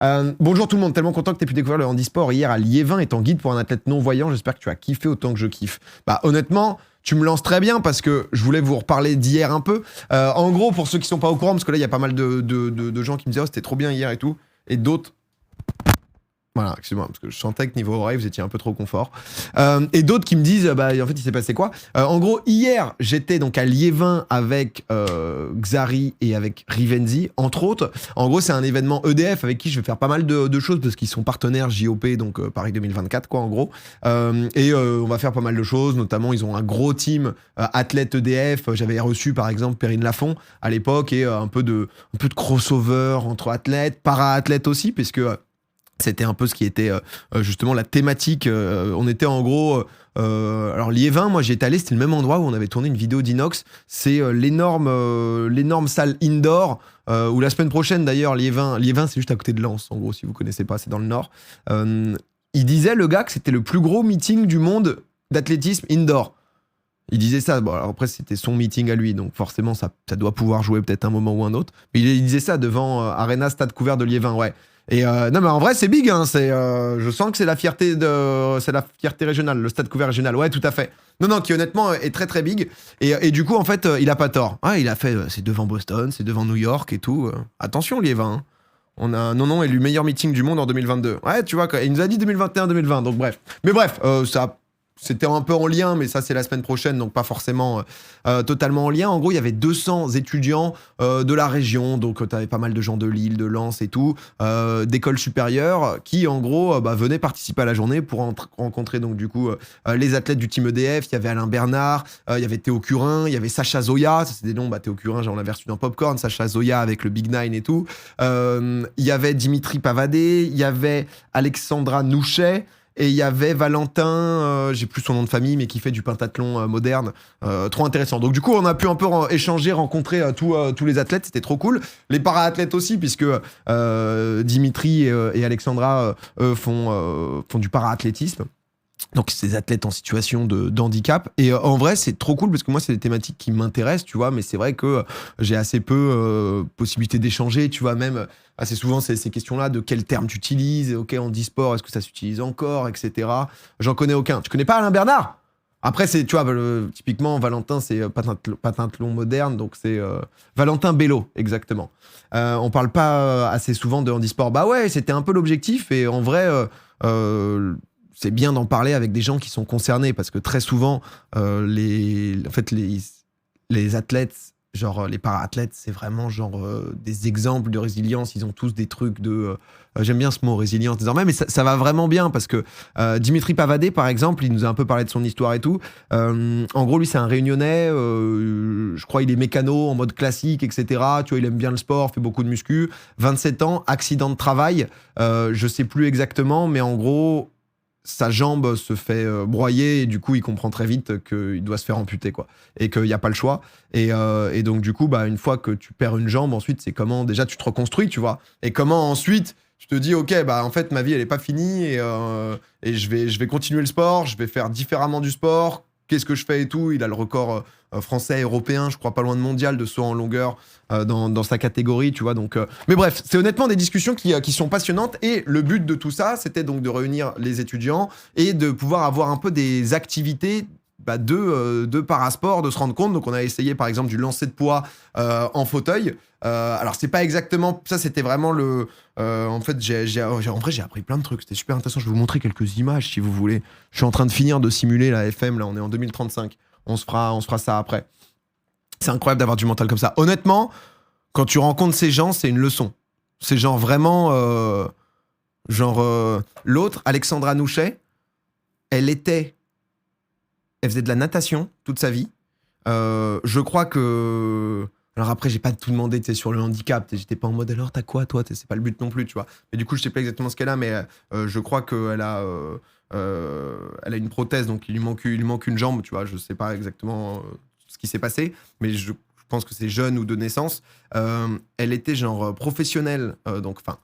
Bonjour tout le monde, tellement content que tu aies pu découvrir le handisport hier à Liévin étant guide pour un athlète non-voyant. J'espère que tu as kiffé autant que je kiffe. Bah honnêtement, tu me lances très bien parce que je voulais vous reparler d'hier un peu. En gros, pour ceux qui sont pas au courant, parce que là il y a pas mal de gens qui me disaient oh c'était trop bien hier et tout, et d'autres. Voilà, excuse-moi, parce que je sentais que niveau oreille, vous étiez un peu trop confort. Et d'autres qui me disent, bah, en fait, il s'est passé quoi. En gros, hier, j'étais donc à Liévin avec Xari et avec Rivenzi, entre autres. En gros, c'est un événement EDF avec qui je vais faire pas mal de choses parce qu'ils sont partenaires JOP, donc Paris 2024, quoi, en gros. On va faire pas mal de choses, notamment, ils ont un gros team athlète EDF. J'avais reçu, par exemple, Perrine Lafont à l'époque et un peu de crossover entre athlètes, para-athlètes aussi, puisque c'était un peu ce qui était justement la thématique. On était en gros. Alors Liévin, moi j'y étais allé, c'était le même endroit où on avait tourné une vidéo d'Inox. C'est l'énorme salle indoor. Où la semaine prochaine d'ailleurs, Liévin c'est juste à côté de Lens, en gros, si vous connaissez pas, c'est dans le nord. Il disait, le gars, que c'était le plus gros meeting du monde d'athlétisme indoor. Il disait ça, bon, alors après c'était son meeting à lui, donc forcément ça doit pouvoir jouer peut-être un moment ou un autre. Mais il disait ça devant Arena Stade Couvert de Liévin, ouais. Et non mais en vrai c'est big, hein, je sens que c'est la fierté régionale, le Stade Couvert régional, ouais tout à fait. Non, qui honnêtement est très très big. Et du coup en fait il a pas tort. Ah, il a fait, c'est devant Boston, c'est devant New York et tout. Attention Liévin, hein. On a non élu meilleur meeting du monde en 2022. Ouais tu vois, il nous a dit 2021-2020, donc bref. Mais bref, ça... C'était un peu en lien, mais ça c'est la semaine prochaine, donc pas forcément totalement en lien. En gros, il y avait 200 étudiants de la région, donc tu avais pas mal de gens de Lille, de Lens et tout, d'écoles supérieures, qui en gros venaient participer à la journée pour rencontrer donc du coup les athlètes du team EDF. Il y avait Alain Bernard, il y avait Théo Curin, il y avait Sacha Zoya, ça c'est des noms, Théo Curin j'en avais reçu dans Popcorn, Sacha Zoya avec le Big Nine et tout. Il y avait Dimitri Pavadé, il y avait Alexandra Nouchet. Et il y avait Valentin, j'ai plus son nom de famille, mais qui fait du pentathlon moderne. Trop intéressant. Donc du coup, on a pu un peu échanger, rencontrer tous les athlètes. C'était trop cool. Les para-athlètes aussi, puisque Dimitri et Alexandra font du para-athlétisme. Donc c'est des athlètes en situation de handicap. Et en vrai, c'est trop cool parce que moi, c'est des thématiques qui m'intéressent, tu vois. Mais c'est vrai que j'ai assez peu possibilité d'échanger, tu vois. Même assez souvent, c'est ces questions-là de quel terme tu utilises. Ok, on dit sport, est-ce que ça s'utilise encore, etc. J'en connais aucun. Tu connais pas Alain Bernard? Après, c'est, tu vois, typiquement, Valentin, c'est pentathlon moderne. Donc c'est Valentin Bello, exactement. On parle pas assez souvent de handisport. Bah ouais, c'était un peu l'objectif. Et en vrai... c'est bien d'en parler avec des gens qui sont concernés parce que très souvent, les athlètes, genre les para-athlètes, c'est vraiment genre des exemples de résilience. Ils ont tous des trucs de... j'aime bien ce mot, résilience, désormais, mais ça va vraiment bien parce que Dimitri Pavadé, par exemple, il nous a un peu parlé de son histoire et tout. En gros, lui, c'est un Réunionnais. Je crois il est mécano en mode classique, etc. Tu vois, il aime bien le sport, fait beaucoup de muscu. 27 ans, accident de travail. Je sais plus exactement, mais en gros... sa jambe se fait broyer et du coup il comprend très vite qu'il doit se faire amputer quoi et qu'il n'y a pas le choix et donc du coup bah une fois que tu perds une jambe ensuite c'est comment déjà tu te reconstruis tu vois et comment ensuite tu te dis ok bah en fait ma vie elle est pas finie et je vais continuer le sport, je vais faire différemment du sport, qu'est-ce que je fais et tout. Il a le record français, européen, je crois pas loin de mondial de saut en longueur dans sa catégorie, tu vois. Donc, mais bref, c'est honnêtement des discussions qui sont passionnantes et le but de tout ça, c'était donc de réunir les étudiants et de pouvoir avoir un peu des activités de parasport, de se rendre compte. Donc on a essayé par exemple du lancer de poids en fauteuil. Alors c'est pas exactement ça, c'était vraiment le... en fait, en vrai j'ai appris plein de trucs, c'était super intéressant. Je vais vous montrer quelques images si vous voulez. Je suis en train de finir de simuler la FM, là on est en 2035. On se fera ça après. C'est incroyable d'avoir du mental comme ça. Honnêtement, quand tu rencontres ces gens, c'est une leçon. C'est genre vraiment... l'autre, Alexandra Nouchet, elle faisait de la natation toute sa vie. Je crois que... Alors après, j'ai pas tout demandé, tu sais, sur le handicap. J'étais pas en mode, alors t'as quoi, toi? C'est pas le but non plus, tu vois. Mais du coup, je sais pas exactement ce qu'elle a, mais je crois qu'elle a... elle a une prothèse, donc il lui manque une jambe, tu vois. Je sais pas exactement ce qui s'est passé, mais je pense que c'est jeune ou de naissance. Elle était genre professionnelle, donc enfin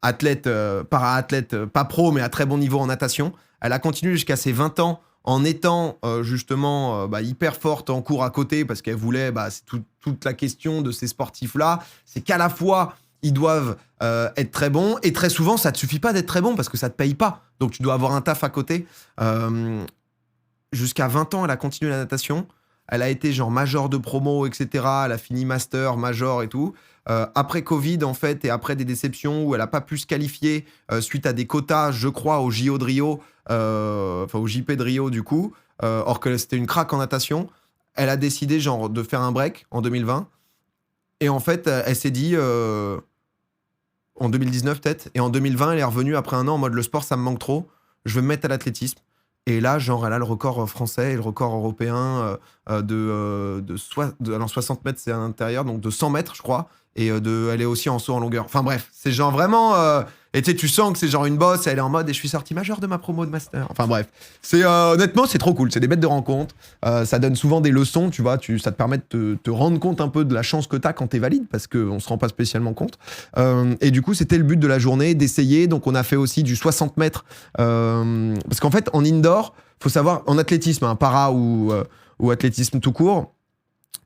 athlète, para-athlète, pas pro, mais à très bon niveau en natation. Elle a continué jusqu'à ses 20 ans en étant justement hyper forte en cours à côté parce qu'elle voulait, c'est toute la question de ces sportifs-là, c'est qu'à la fois ils doivent être très bons. Et très souvent, ça te suffit pas d'être très bon parce que ça te paye pas. Donc tu dois avoir un taf à côté. Jusqu'à 20 ans, elle a continué la natation. Elle a été genre major de promo, etc. Elle a fini master, major et tout. Après Covid, en fait, et après des déceptions où elle a pas pu se qualifier suite à des quotas, je crois, au JO de Rio, enfin au JP de Rio, du coup, or que c'était une craque en natation, elle a décidé genre de faire un break en 2020. Et en fait, elle s'est dit, en 2019 peut-être, et en 2020, elle est revenue après un an en mode le sport, ça me manque trop, je veux me mettre à l'athlétisme. Et là, genre, elle a le record français et le record européen alors 60 mètres, c'est à l'intérieur, donc de 100 mètres, je crois. Et elle est aussi en saut en longueur. Enfin bref, c'est genre vraiment... et tu sens que c'est genre une bosse, elle est en mode et je suis sorti major de ma promo de master. Enfin bref, c'est honnêtement, c'est trop cool. C'est des bêtes de rencontres. Ça donne souvent des leçons, tu vois. Ça te permet de te rendre compte un peu de la chance que t'as quand t'es valide, parce qu'on se rend pas spécialement compte. Et du coup, c'était le but de la journée, d'essayer. Donc on a fait aussi du 60 mètres. Parce qu'en fait, en indoor, faut savoir, en athlétisme, hein, para ou athlétisme tout court,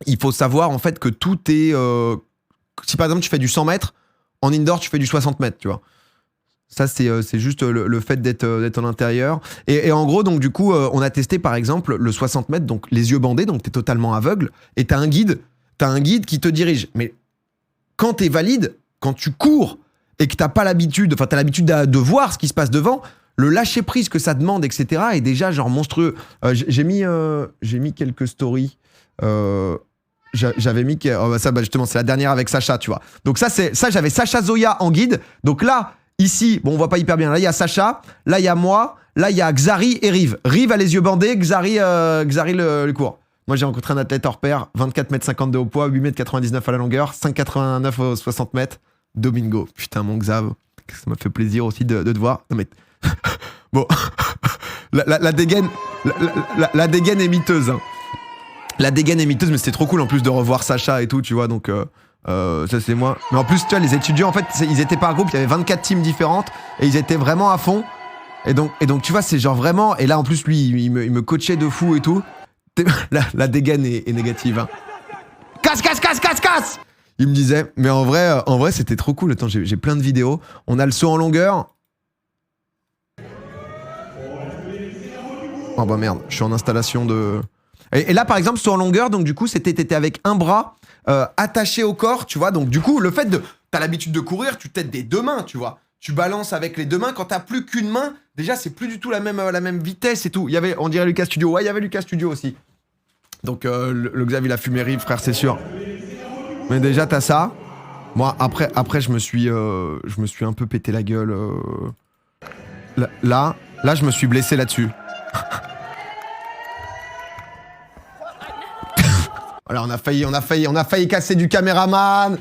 il faut savoir en fait que tout est... si par exemple tu fais du 100 mètres, en indoor tu fais du 60 mètres, tu vois. Ça c'est juste le fait d'être en intérieur. Et en gros, donc du coup, on a testé par exemple le 60 mètres, donc les yeux bandés, donc t'es totalement aveugle, et t'as un guide qui te dirige. Mais quand t'es valide, quand tu cours, et que t'as pas l'habitude, enfin t'as l'habitude de voir ce qui se passe devant, le lâcher prise que ça demande, etc. est déjà genre monstrueux. J'ai mis quelques stories. J'avais mis ça, justement, c'est la dernière avec Sacha, tu vois. Donc ça, j'avais Sacha Zoya en guide. Donc là, ici, bon, on voit pas hyper bien. Là, il y a Sacha. Là, il y a moi. Là, il y a Xari et Rive. Rive a les yeux bandés. Xari le court. Moi, j'ai rencontré un athlète hors pair. 24 mètres 52 au poids, 8 mètres 99 à la longueur, 5,89 aux 60 mètres. Domingo. Putain, mon Xav. Ça m'a fait plaisir aussi de te voir. Non, mais... bon. la dégaine est miteuse, hein. La dégaine est miteuse, mais c'était trop cool en plus de revoir Sacha et tout, tu vois, donc ça c'est moi. Mais en plus, tu vois, les étudiants, en fait, ils étaient par groupe, il y avait 24 teams différentes, et ils étaient vraiment à fond. Et donc tu vois, c'est genre vraiment... Et là, en plus, lui, il me coachait de fou et tout. La dégaine est négative, hein. Casse! Il me disait, mais en vrai, c'était trop cool. Attends, j'ai plein de vidéos. On a le saut en longueur. Oh bah merde, je suis en installation de... Et là, par exemple, saut en longueur, donc du coup, t'étais avec un bras attaché au corps, tu vois. Donc du coup, le fait de... T'as l'habitude de courir, tu t'aides des deux mains, tu vois. Tu balances avec les deux mains. Quand t'as plus qu'une main, déjà, c'est plus du tout la même vitesse et tout. Il y avait, on dirait Lucas Studio. Ouais, il y avait Lucas Studio aussi. Donc le Xav, il a fumé Rive, frère, c'est sûr. Mais déjà, t'as ça. Moi, après je me suis un peu pété la gueule. Là, je me suis blessé là-dessus. Voilà, on a failli casser du caméraman.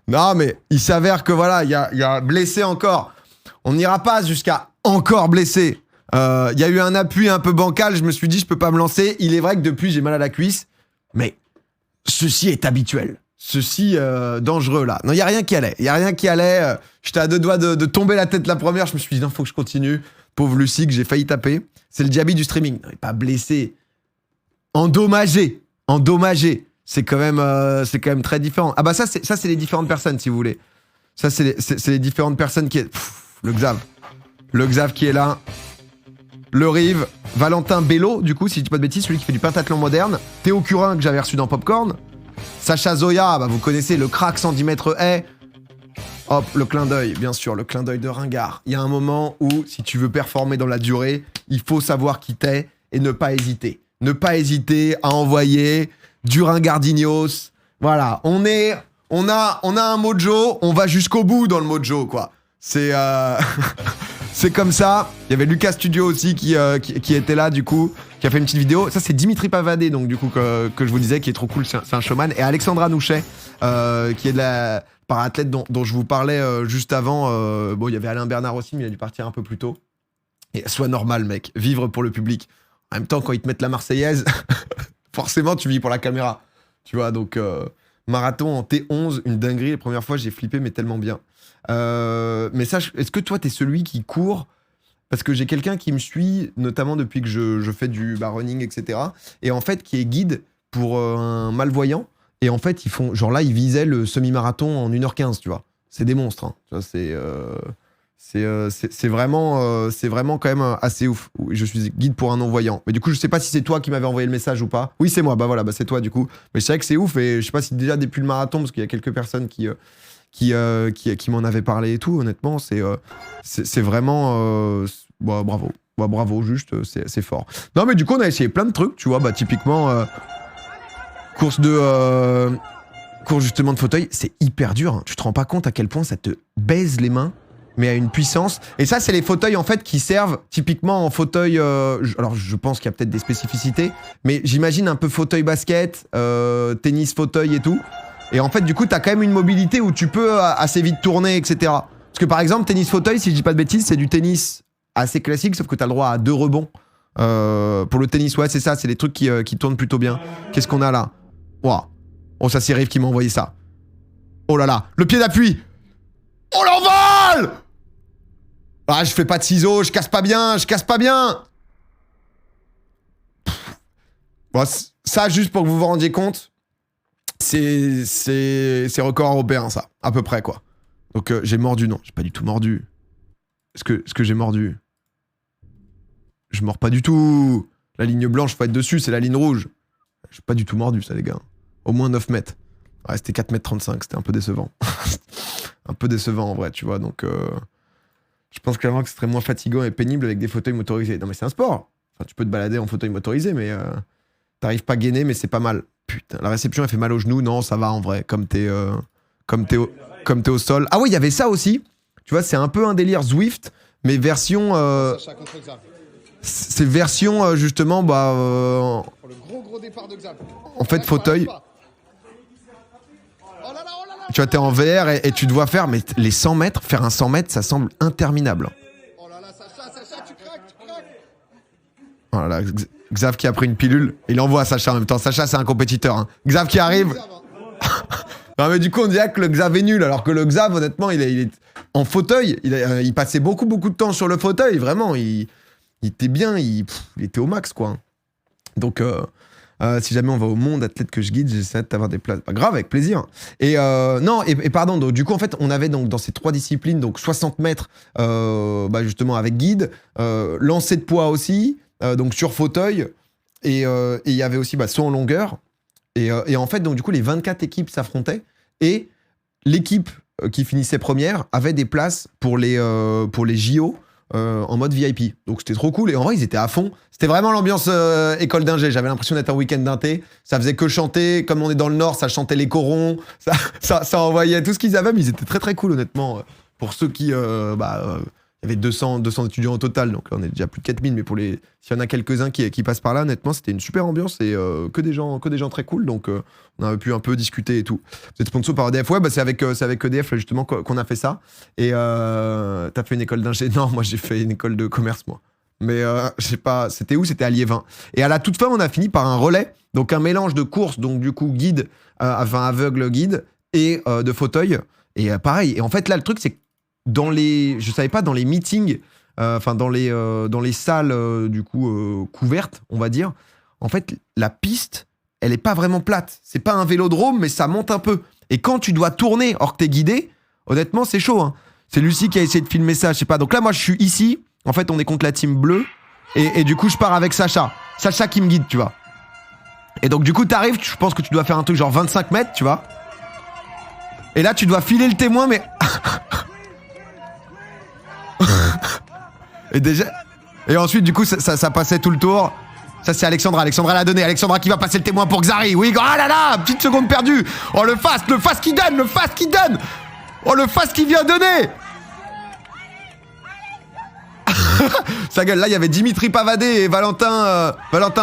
Non, mais il s'avère que voilà, il y a blessé encore. On n'ira pas jusqu'à encore blessé. Il y a eu un appui un peu bancal. Je me suis dit, je peux pas me lancer. Il est vrai que depuis, j'ai mal à la cuisse. Mais ceci est habituel. Ceci dangereux là. Non, il y a rien qui allait. J'étais à deux doigts de tomber la tête la première. Je me suis dit, non, faut que je continue. Pauvre Lucie que j'ai failli taper. C'est le diaby du streaming. Non, il n'est pas blessé. Endommagé. C'est quand même très différent. Ah bah ça c'est les différentes personnes si vous voulez. Ça c'est les différentes personnes qui... le Xav qui est là. Le Rive. Valentin Bello, du coup, si je dis pas de bêtises, celui qui fait du pentathlon moderne. Théo Curin que j'avais reçu dans Popcorn. Sacha Zoya, bah vous connaissez le crack 110 mètres haie. Hop, le clin d'œil, bien sûr, le clin d'œil de ringard. Il y a un moment où, si tu veux performer dans la durée, il faut savoir qui t'es et ne pas hésiter. Ne pas hésiter à envoyer du ringardinhos. Voilà, on a un mojo, on va jusqu'au bout dans le mojo, quoi. C'est c'est comme ça. Il y avait Lucas Studio aussi qui était là, du coup, qui a fait une petite vidéo. Ça, c'est Dimitri Pavadé, donc, du coup, que je vous disais, qui est trop cool, c'est un showman. Et Alexandra Nouchet, qui est de la para-athlète dont je vous parlais juste avant. Bon, il y avait Alain Bernard aussi, mais il a dû partir un peu plus tôt. Et sois normal, mec. Vivre pour le public. En même temps, quand ils te mettent la Marseillaise, forcément, tu vis pour la caméra. Tu vois, donc, marathon en T11, une dinguerie. Les premières fois, j'ai flippé, mais tellement bien. Mais sache, est-ce que toi, t'es celui qui court? Parce que j'ai quelqu'un qui me suit, notamment depuis que je fais du running, etc. Et en fait, qui est guide pour un malvoyant. Et en fait, ils font. Genre là, ils visaient le semi-marathon en 1h15, tu vois. C'est des monstres. Hein. Tu vois, c'est vraiment quand même assez ouf. Je suis guide pour un non-voyant. Mais du coup, je sais pas si c'est toi qui m'avais envoyé le message ou pas. Oui, c'est moi. Bah voilà, bah c'est toi du coup. Mais c'est vrai que c'est ouf. Et je sais pas si déjà depuis le marathon, parce qu'il y a quelques personnes qui m'en avaient parlé et tout. Honnêtement, c'est vraiment. Bah, bravo. Bah, bravo, juste, c'est fort. Non, mais du coup, on a essayé plein de trucs, tu vois. Bah, typiquement, course justement de fauteuil, c'est hyper dur. Hein. Tu te rends pas compte à quel point ça te baise les mains, mais à une puissance. Et ça, c'est les fauteuils, en fait, qui servent typiquement en fauteuil. Alors, je pense qu'il y a peut-être des spécificités, mais j'imagine un peu fauteuil basket, tennis fauteuil et tout. Et en fait, du coup, t'as quand même une mobilité où tu peux assez vite tourner, etc. Parce que par exemple, tennis fauteuil, si je dis pas de bêtises, c'est du tennis assez classique, sauf que t'as le droit à 2 rebonds. Pour le tennis, ouais, c'est ça, c'est des trucs qui tournent plutôt bien. Qu'est-ce qu'on a là? Ouah. Oh, ça, c'est Rive qui m'a envoyé ça. Oh là là, le pied d'appui. Oh, l'envol! Ah, je fais pas de ciseaux, je casse pas bien. Bon, ça, juste pour que vous vous rendiez compte, c'est record européen, ça, à peu près, quoi. Donc, j'ai mordu, non, j'ai pas du tout mordu. Est-ce que j'ai mordu? Je mords pas du tout. La ligne blanche, faut être dessus, c'est la ligne rouge. J'ai pas du tout mordu, ça, les gars. Au moins 9 mètres. Ouais, c'était 4,35 m, c'était un peu décevant. Un peu décevant, en vrai, tu vois, donc... Je pense clairement que ce serait moins fatigant et pénible avec des fauteuils motorisés. Non, mais c'est un sport. Enfin, tu peux te balader en fauteuil motorisé, mais... T'arrives pas gainé, mais c'est pas mal. Putain, la réception, elle fait mal aux genoux. Non, ça va, en vrai, comme t'es au sol. Ah oui, il y avait ça aussi. Tu vois, c'est un peu un délire Zwift, mais version... c'est version, justement, bah... le gros départ de Xav. En fait, fauteuil... Tu vois, t'es en VR et tu dois faire, mais les 100 mètres, faire un 100 mètres, ça semble interminable. Oh là là, Sacha, tu craques. Oh là là, Xav qui a pris une pilule, il envoie à Sacha en même temps. Sacha, c'est un compétiteur. Hein. Xav qui arrive. Non, mais du coup, on dirait que le Xav est nul, alors que le Xav, honnêtement, il est en fauteuil. Il passait beaucoup de temps sur le fauteuil. Vraiment, il était bien, il était au max, quoi. Donc... si jamais on va au monde athlète que je guide, j'essaie d'avoir des places. Bah, grave, avec plaisir. Et non, et pardon, donc, du coup, en fait, on avait donc dans ces 3 disciplines, donc 60 mètres, bah, justement avec guide, lancer de poids aussi, donc sur fauteuil, et il y avait aussi bah, saut en longueur. Et en fait, donc du coup, les 24 équipes s'affrontaient, et l'équipe qui finissait première avait des places pour les JO. En mode VIP. Donc c'était trop cool. Et en vrai, ils étaient à fond. C'était vraiment l'ambiance école d'ingé. J'avais l'impression d'être un week-end d'inté. Ça faisait que chanter. Comme on est dans le Nord, ça chantait les corons. Ça envoyait tout ce qu'ils avaient. Mais ils étaient très très cool, honnêtement. Pour ceux qui... il y avait 200 étudiants au total. Donc on est déjà plus de 4000. Mais s'il y en a quelques-uns qui passent par là, honnêtement, c'était une super ambiance. Et que des gens très cool. Donc on avait pu un peu discuter et tout. Vous êtes sponsor par EDF. Ouais, bah, c'est avec EDF, là, justement, qu'on a fait ça. Et t'as fait une école d'ingé? Non, moi, j'ai fait une école de commerce, moi. Mais je sais pas, c'était où? C'était à Liévin. Et à la toute fin, on a fini par un relais. Donc un mélange de course, donc du coup, guide, enfin aveugle guide, et de fauteuil. Et pareil. Et en fait, là, le truc, c'est que je savais pas, dans les meetings, enfin dans les salles, du coup, couvertes, on va dire, en fait, la piste, elle est pas vraiment plate. C'est pas un vélodrome, mais ça monte un peu. Et quand tu dois tourner, or que t'es guidé, honnêtement, c'est chaud. Hein. C'est Lucie qui a essayé de filmer ça, je sais pas. Donc là, moi, je suis ici. En fait, on est contre la team bleue. Et du coup, je pars avec Sacha. Sacha qui me guide, tu vois. Et donc, du coup, t'arrives, je pense que tu dois faire un truc genre 25 mètres, tu vois. Et là, tu dois filer le témoin, mais... Et ensuite, du coup, ça passait tout le tour. Ça, c'est Alexandra. Alexandra l'a donné. Alexandra qui va passer le témoin pour Xari. Oui, oh là là, petite seconde perdue. Oh, le fast qui donne, Oh, le fast qui vient donner. Sa gueule, là, il y avait Dimitri Pavadé et Valentin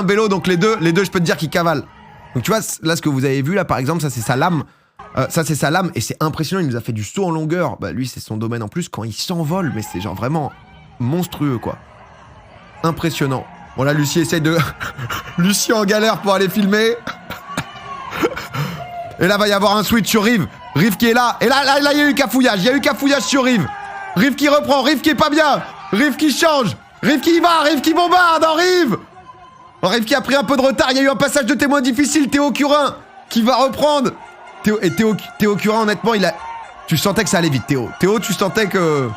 Bello. Donc, les deux, je peux te dire qu'ils cavalent. Donc, tu vois, là, ce que vous avez vu, là, par exemple, ça, c'est sa lame. Et c'est impressionnant. Il nous a fait du saut en longueur. Bah, lui, c'est son domaine en plus. Quand il s'envole, mais c'est genre vraiment monstrueux, quoi. Impressionnant. Bon, là, Lucie essaye de... Lucie en galère pour aller filmer. Et là, va y avoir un switch sur Rive. Rive qui est là. Et là, il y a eu cafouillage. Il y a eu cafouillage sur Rive. Rive qui reprend. Rive qui est pas bien. Rive qui change. Rive qui y va. Rive qui bombarde en Rive. Rive qui a pris un peu de retard. Il y a eu un passage de témoin difficile. Théo Curin qui va reprendre. Théo, et Théo Curin, honnêtement, tu sentais que ça allait vite, Théo. Théo, tu sentais que...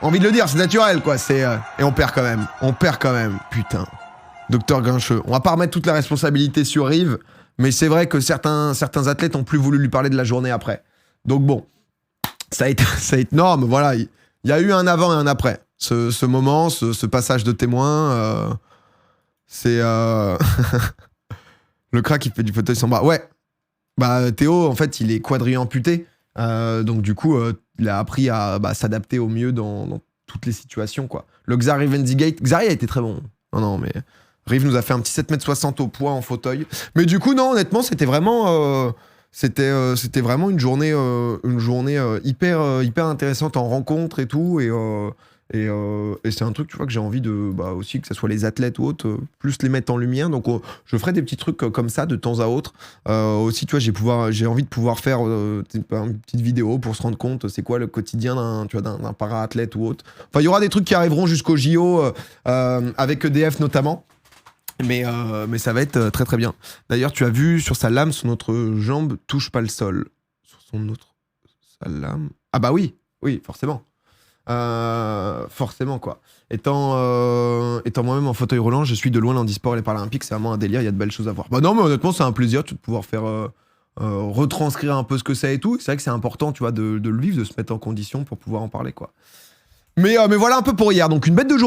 Envie de le dire, c'est naturel, quoi. Et on perd quand même. On perd quand même. Putain. Docteur Grincheux. On va pas remettre toute la responsabilité sur Rive, mais c'est vrai que certains athlètes ont plus voulu lui parler de la journée après. Donc bon, ça a été énorme. Voilà, il y a eu un avant et un après. Ce moment, ce passage de témoin, c'est... Le crack, il fait du fauteuil sans bras. Ouais. Bah, Théo, en fait, il est quadri-amputé. Donc du coup, il a appris à s'adapter au mieux dans toutes les situations, quoi. Le Xari Venzigate, Xari a été très bon. Non, mais Rive nous a fait un petit 7,60 m au poids en fauteuil. Mais du coup, non, honnêtement, c'était vraiment vraiment une journée hyper intéressante en rencontre et tout. Et c'est un truc, tu vois, que j'ai envie de aussi que ce soit les athlètes ou autres, plus les mettre en lumière. Donc je ferai des petits trucs comme ça de temps à autre. Aussi, tu vois, j'ai envie de pouvoir faire une petite vidéo pour se rendre compte c'est quoi le quotidien d'un para-athlète ou autre. Enfin, il y aura des trucs qui arriveront jusqu'au JO avec EDF notamment. Mais ça va être très très bien. D'ailleurs, tu as vu sur sa lame, son autre jambe touche pas le sol. Sur sa lame. Ah bah oui, forcément. Forcément, quoi. Étant moi-même en fauteuil roulant, je suis de loin l'handisport et les Paralympiques, c'est vraiment un délire, il y a de belles choses à voir. Bah non, mais honnêtement, c'est un plaisir de pouvoir faire retranscrire un peu ce que c'est et tout. C'est vrai que c'est important, tu vois, de le vivre, de se mettre en condition pour pouvoir en parler, quoi. Mais voilà un peu pour hier. Donc une bête de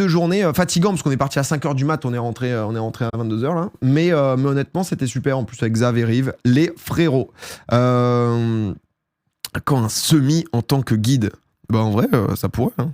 journée fatigante parce qu'on est parti à 5h du mat, on est rentré à 22h là. Mais honnêtement, c'était super en plus avec Xav et Rive, les frérots. Quand un semi en tant que guide, bah en vrai, ça pourrait. Hein.